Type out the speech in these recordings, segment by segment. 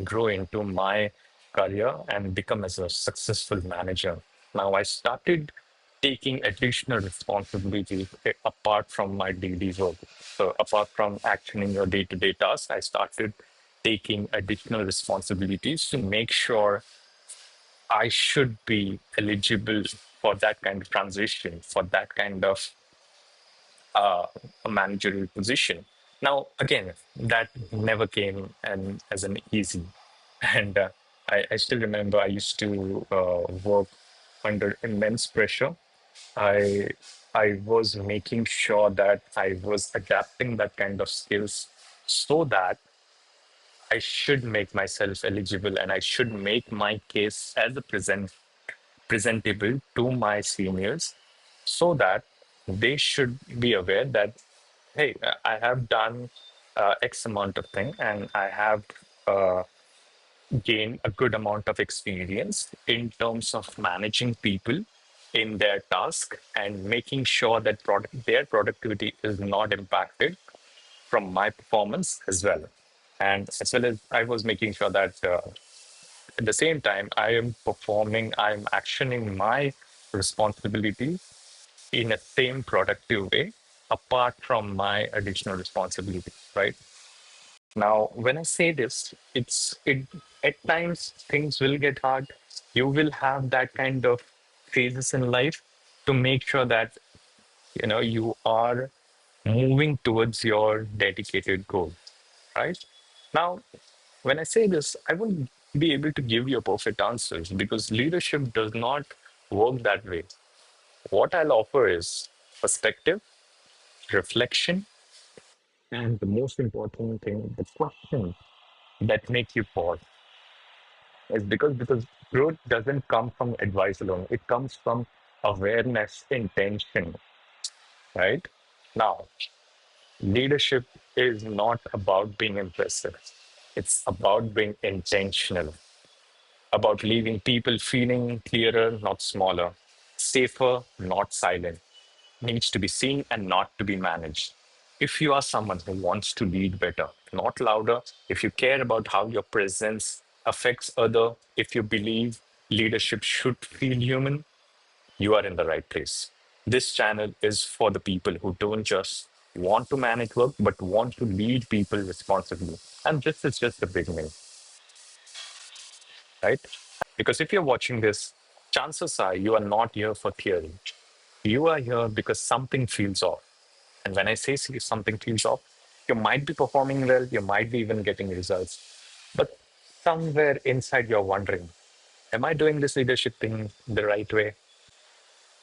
grow into my career and become as a successful manager. Now I started taking additional responsibilities apart from my daily work. So apart from actioning your day-to-day tasks, I started taking additional responsibilities to make sure I should be eligible for that kind of transition, for that kind of a managerial position. Now, again, that never came and as an easy. And I still remember I used to work under immense pressure. I I was making sure that I was adapting that kind of skills so that I should make myself eligible and I should make my case as a presentable to my seniors so that they should be aware that hey, I have done X amount of thing and I have uh, gained a good amount of experience in terms of managing people in their task and making sure that their productivity is not impacted from my performance as well. And as well as I was making sure that at the same time, I am performing, I'm actioning my responsibility in a same productive way apart from my additional responsibility, right? Now, when I say this, it at times things will get hard. You will have that kind of phases in life to make sure that you are moving towards your dedicated goal, right? Now, when I say this, I won't be able to give you a perfect answers because leadership does not work that way. What I'll offer is perspective, reflection, and the most important thing, the question that make you pause is because growth doesn't come from advice alone. It comes from awareness, intention, right? Now, leadership is not about being impressive. It's about being intentional, about leaving people feeling clearer, not smaller, safer, not silent, needs to be seen and not to be managed. If you are someone who wants to lead better, not louder, if you care about how your presence affects other, if you believe leadership should feel human, you are in the right place. This channel is for the people who don't just want to manage work, but want to lead people responsibly. And this is just the beginning, right? Because if you're watching this, chances are you are not here for theory. You are here because something feels off. And when I say something feels off, you might be performing well, you might be even getting results. But somewhere inside, you're wondering, am I doing this leadership thing the right way?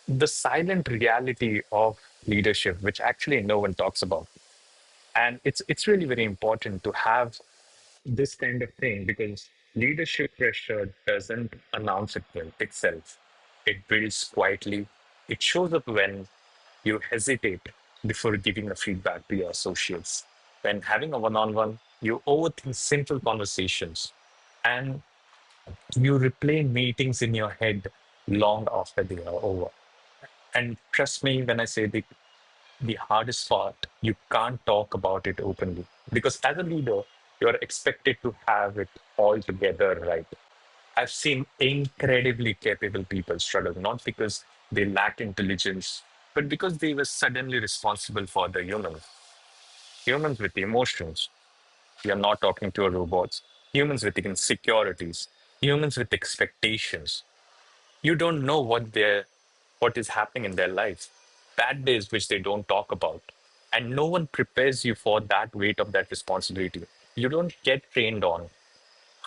The silent reality of leadership, which actually no one talks about. And it's really very important to have this kind of thing because leadership pressure doesn't announce itself. It builds quietly. It shows up when you hesitate before giving a feedback to your associates. When having a one-on-one, you overthink simple conversations and you replay meetings in your head long after they are over. And trust me when I say the hardest part, you can't talk about it openly. Because as a leader, you're expected to have it all together right. I've seen incredibly capable people struggle, not because they lack intelligence, but because they were suddenly responsible for the humans. Humans with emotions. You're not talking to robots. Humans with insecurities. Humans with expectations. You don't know what is happening in their life. Bad days which they don't talk about. And no one prepares you for that weight of that responsibility. You don't get trained on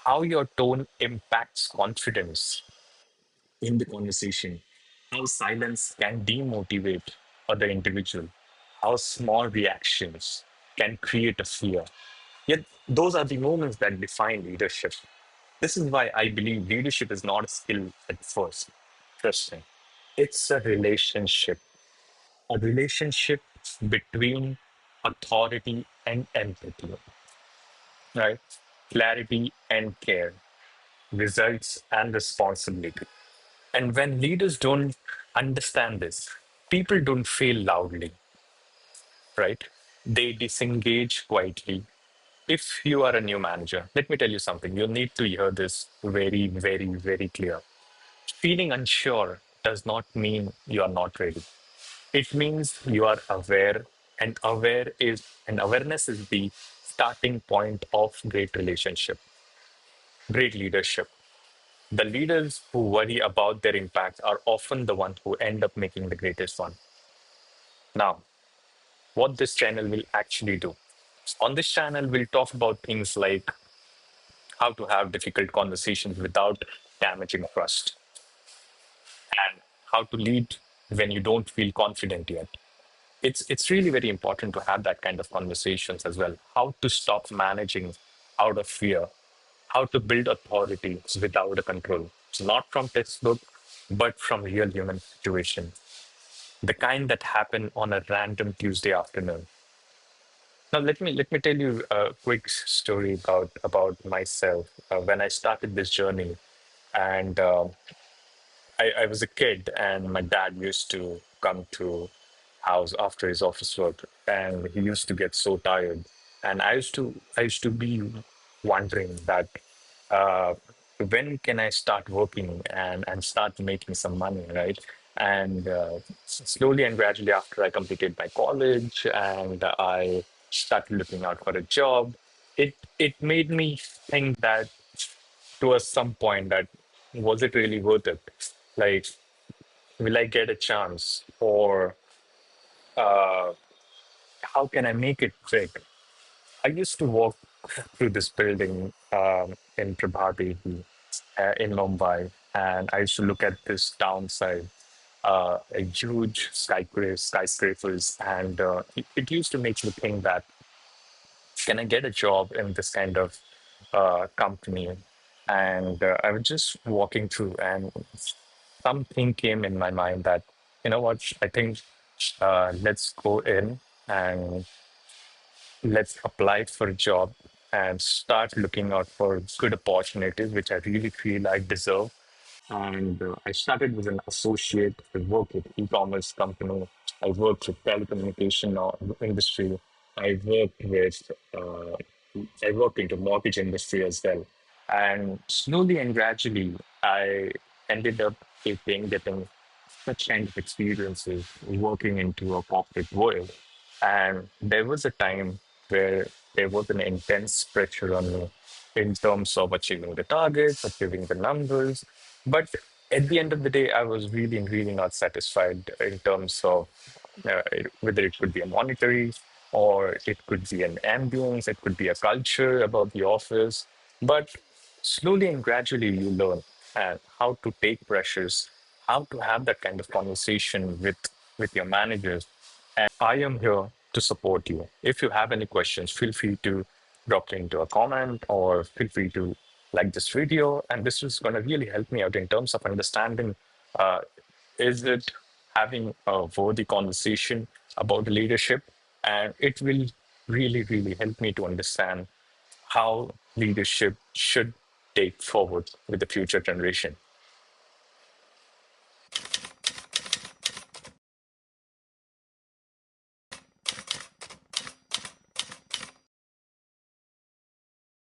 how your tone impacts confidence in the conversation, how silence can demotivate other individual, how small reactions can create a fear. Yet those are the moments that define leadership. This is why I believe leadership is not a skill at first. Trust me. It's a relationship between authority and empathy, right? Clarity and care, results and responsibility. And when leaders don't understand this, people don't fail loudly, right? They disengage quietly. If you are a new manager, let me tell you something. You need to hear this very, very, very clear. Feeling unsure does not mean you are not ready. It means you are aware, and awareness is the starting point of great relationship, great leadership. The leaders who worry about their impact are often the ones who end up making the greatest one. Now, what this channel will actually do. On this channel, we'll talk about things like how to have difficult conversations without damaging trust, and how to lead when you don't feel confident yet. It's really very important to have that kind of conversations as well. How to stop managing out of fear, how to build authority without a control. It's not from textbook, but from real human situation. The kind that happen on a random Tuesday afternoon. Now let me tell you a quick story about myself when I started this journey, and I was a kid, and my dad used to come to house after his office work, and he used to get so tired, and I used to be wondering that uh, when can I start working and start making some money, right? And slowly and gradually, after I completed my college and I started looking out for a job, it made me think that to some point that was it really worth it? Like, will I get a chance, or uh, how can I make it big? I used to walk through this building in Prabhati in Mumbai, and I used to look at this downside, a huge skyscrapers, and it used to make me think that can I get a job in this kind of company? And I was just walking through, and something came in my mind that, you know what, I think let's go in and let's apply for a job and start looking out for good opportunities, which I really feel I deserve. And I started with an associate. I worked with e-commerce company. I worked with telecommunication industry. I worked with I worked into mortgage industry as well. And slowly and gradually, I ended up getting such kind of experiences working into a corporate world. And there was a time where there was an intense pressure on me in terms of achieving the targets, achieving the numbers. But at the end of the day, I was really, really not satisfied in terms of whether it could be a monetary or it could be an ambience, it could be a culture about the office. But slowly and gradually, you learn how to take pressures, how to have that kind of conversation with your managers. I am here to support you. If you have any questions, feel free to drop it into a comment or feel free to like this video. And this is going to really help me out in terms of understanding uh, is it having a worthy conversation about leadership? And it will really, really help me to understand how leadership should take forward with the future generation.